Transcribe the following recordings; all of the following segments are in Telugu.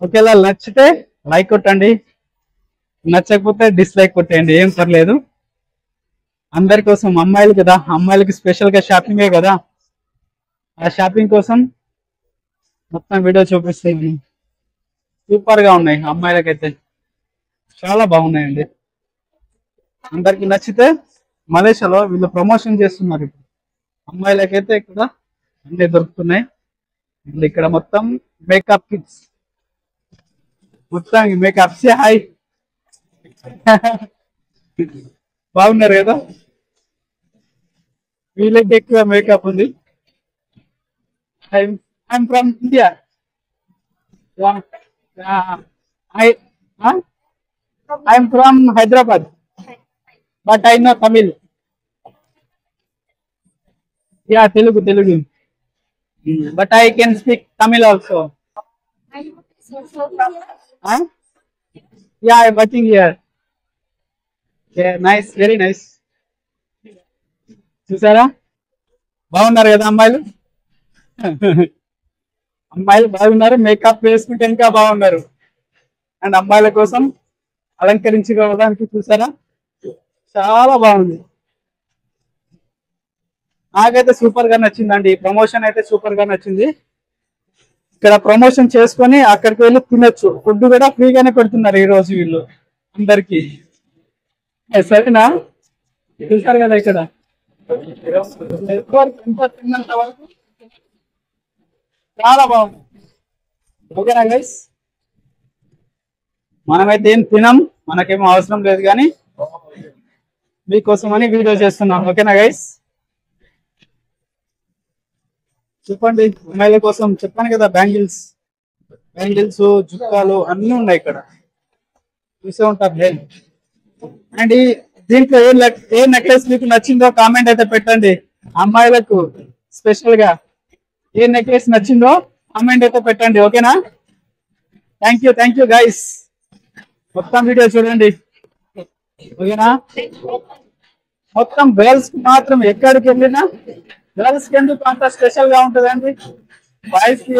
ఒకవేళ నచ్చితే లైక్ కొట్టండి, నచ్చకపోతే డిస్లైక్ కొట్టండి, ఏం పర్లేదు. అందరి కోసం అమ్మాయిలు కదా, అమ్మాయిలకి స్పెషల్ గా షాపింగే కదా, ఆ షాపింగ్ కోసం మొత్తం వీడియో చూపిస్తాను. సూపర్ గా ఉన్నాయి, అమ్మాయిలకైతే చాలా బాగున్నాయండి. అందరికి నచ్చితే మలేషియాలో వీళ్ళు ప్రమోషన్ చేస్తున్నారు. ఇప్పుడు అమ్మాయిలకైతే ఇక్కడ అన్ని దొరుకుతున్నాయి. ఇక్కడ మొత్తం మేకప్ కిట్స్, మొత్తం మేకప్. హాయ్ బాగున్నారు కదా, వీళ్ళకి ఎక్కువ మేకప్ ఉంది. I'm from India. I'm from Hyderabad, but I know Tamil. Yeah, Telugu Telugu, but I can speak Tamil also. Yeah, I'm working here. Nice, very nice. చూసారా, బాగున్నారు కదా అమ్మాయిలు. అమ్మాయిలు బాగున్నారు, మేకప్ వేసుకుంటే ఇంకా బాగున్నారు. అండ్ అమ్మాయిల కోసం అలంకరించుకోవడానికి చూసారా, చాలా బాగుంది. నాకైతే సూపర్ గా నచ్చిందండి. ఈ ప్రమోషన్ అయితే సూపర్ గా నచ్చింది. ఇక్కడ ప్రమోషన్ చేసుకొని అక్కడికి వెళ్ళి తినొచ్చు. ఫుడ్ కూడా ఫ్రీగానే పెడుతున్నారు ఈ రోజు వీళ్ళు అందరికి. సరేనా, చూసారు కదా ఇక్కడ తిన్నంత వరకు చాలా బాగుంది. ఓకేనా గైస్, మనమైతే ఏం తినం, మనకేమో అవసరం లేదు, కానీ మీకోసం అని వీడియో చేస్తున్నాం. ఓకేనా గైస్, చెప్పండి. అమ్మాయిల కోసం చెప్పాను కదా, బ్యాంగిల్స్ జుక్కాలు అన్ని ఉన్నాయి ఇక్కడ, చూసే ఉంటారు. అండ్ దీంట్లో ఏ నెక్లెస్ మీకు నచ్చిందో కామెంట్ అయితే పెట్టండి. అమ్మాయిలకు స్పెషల్ గా ఏ నెక్లెస్ నచ్చిందో కామెంట్ అయితే పెట్టండి. ఓకేనా, థ్యాంక్ యూ గైస్. మొత్తం వీడియో చూడండి. ఓకేనా, మొత్తం గర్ల్స్ కి మాత్రం, ఎక్కడికి వెళ్ళినా గర్ల్స్ కి ఎందుకు అంత స్పెషల్ గా ఉంటుందండి. బాయ్స్ కి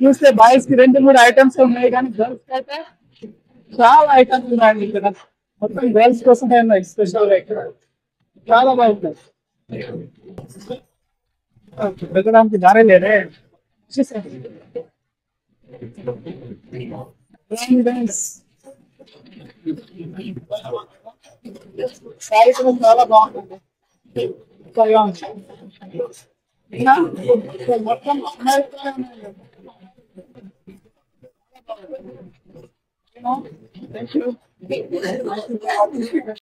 చూస్తే బాయ్స్ కి 2-3 ఐటమ్స్ ఉన్నాయి, కానీ గర్ల్స్ కి అయితే చాలా ఐటమ్స్ ఉన్నాయండి. ఇక్కడ మొత్తం గర్ల్స్ కోసమే ఉన్నాయి స్పెషల్ గా. ఇక్కడ చాలా బాగుంటాయి. పెట్టడానికి దారే లేదే. సారీ కూడా చాలా బాగుంటుంది. మొత్తం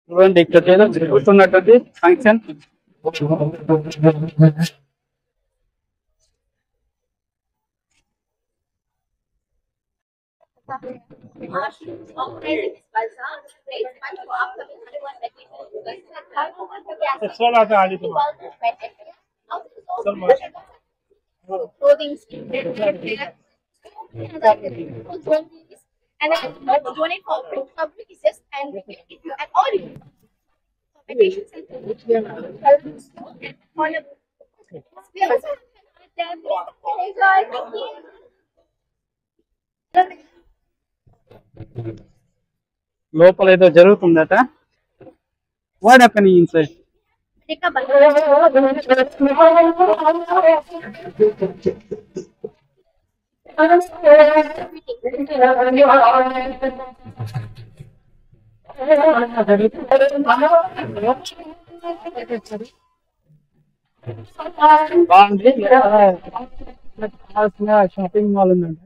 చూడండి, ఇక్కడ ఏదో జరుగుతున్నటువంటి function. And then donate for public is just and if you at all vacation center we also లోపల ఏదో జరుగుతుందట. What happening inside? Shopping mall ఉందండి,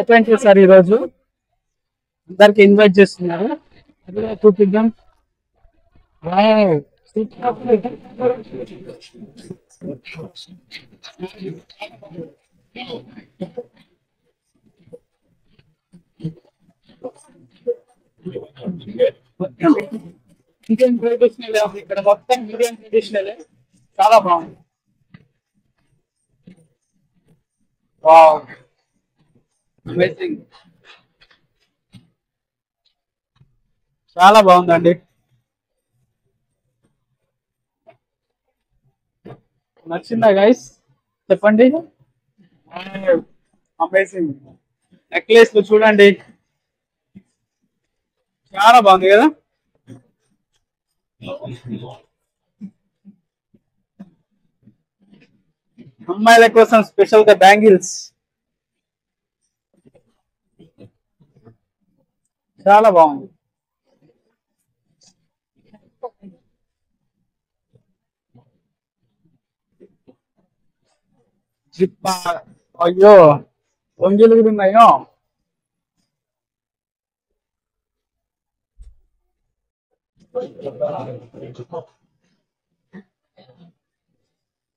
ఓపెన్ చేశారు ఈరోజు. అందరికి ఇన్వైట్ చేస్తున్నారు. చూపిద్దాం. ఇండియన్ ట్రెడిషనల్, ఇక్కడ మొత్తం ఇండియన్ ట్రెడిషనల్, చాలా బాగుంది. వావ్, అమేజింగ్, చాలా బాగుందండి. నచ్చిందా గైస్? చెప్పండి. అమేజింగ్. నెక్లెస్ చూడండి, చాలా బాగుంది కదా. అమ్మాయిల కోసం స్పెషల్ గా బ్యాంగిల్స్ చాలా బాగుంది. జిప్పా, అయ్యో వంగిలు కూడా ఉన్నాయో.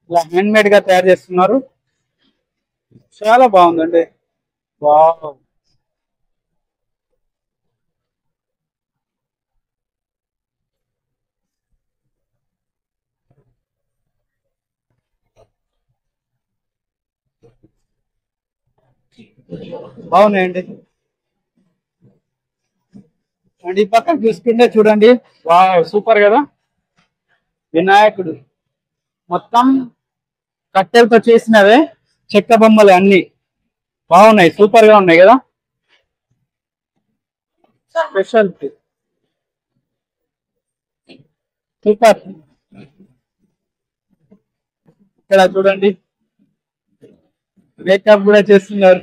ఇలా హ్యాండ్ మేడ్ గా తయారు చేస్తున్నారు, చాలా బాగుందండి. వావ్, బాగున్నాయండి. అండ్ ఈ పక్కన చూసుకుంటే చూడండి, వావ్ సూపర్ కదా. వినాయకుడు మొత్తం కట్టెలతో చేసినవే, చెక్క బొమ్మలు అన్ని బాగున్నాయి, సూపర్ గా ఉన్నాయి కదా. Special super. ఇక్కడ చూడండి మేకప్ కూడా చేస్తున్నారు.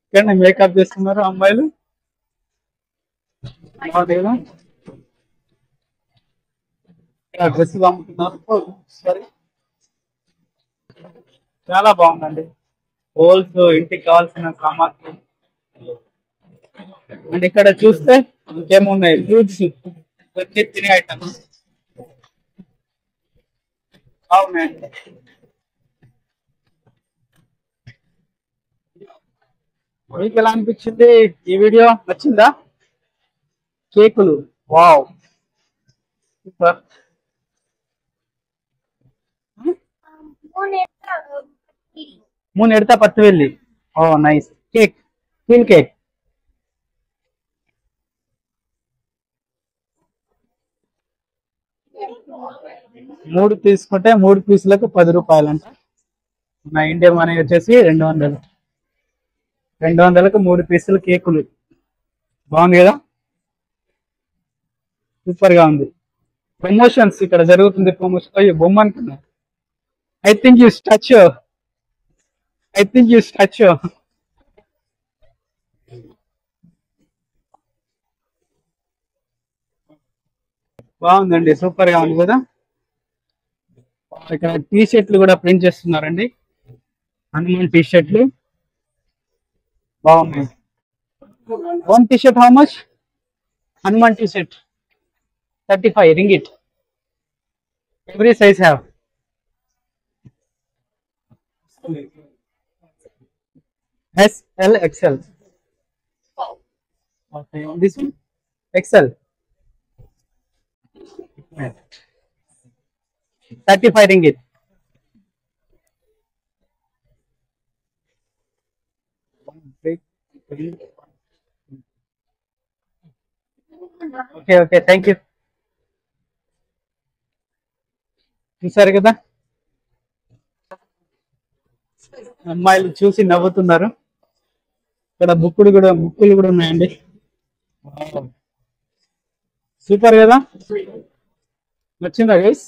ఇక్కడ మేకప్ చేస్తున్నారు అమ్మాయిలు, బాగుంది కదా. ఇక్కడ డ్రెస్సులు అమ్ముతున్నారు, సారీ చాలా బాగుందండి. హోల్స్, ఇంటికి కావాల్సిన సామాగ్రి. అండ్ ఇక్కడ చూస్తే ఇంకేమున్నాయి, ఫ్రూట్స్, తినే ఐటమ్స్ బాగున్నాయండి. మీకు ఎలా అనిపించింది ఈ వీడియో, నచ్చిందా? కేకులు, వావ్ సూపర్. మూడు ఎడతా 10 వెళ్ళి, ఓ నైస్. Cake, queen cake. మూడు తీసుకుంటే 3 పీసులకు 10 రూపాయలు అంట. నా ఇండియా మనీ వచ్చేసి 200. 200కు 3 పీసులు కేకులు, బాగుంది కదా, సూపర్ గా ఉంది. ప్రమోషన్స్ ఇక్కడ జరుగుతుంది, ప్రమోషన్. అయ్యో బొమ్మ అనుకున్నా. I think you statue, I think you statue. బాగుందండి, సూపర్ గా ఉంది కదా. ఇక్కడ టీ షర్ట్లు కూడా ప్రింట్ చేస్తున్నారండి, హనుమాన్ టీ షర్ట్లు బాగున్నాయి. 1 t-shirt how much? Hanuman T shirt 35 ringgit. Every size have. S, L, XL. Okay, this one XL. 35 ringgit. Okay okay, thank you. చూసారు కదా, అమ్మాయిలు చూసి నవ్వుతున్నారు. ఇక్కడ బుక్కులు కూడా ఉన్నాయండి, సూపర్ కదా. నచ్చిందా గైస్?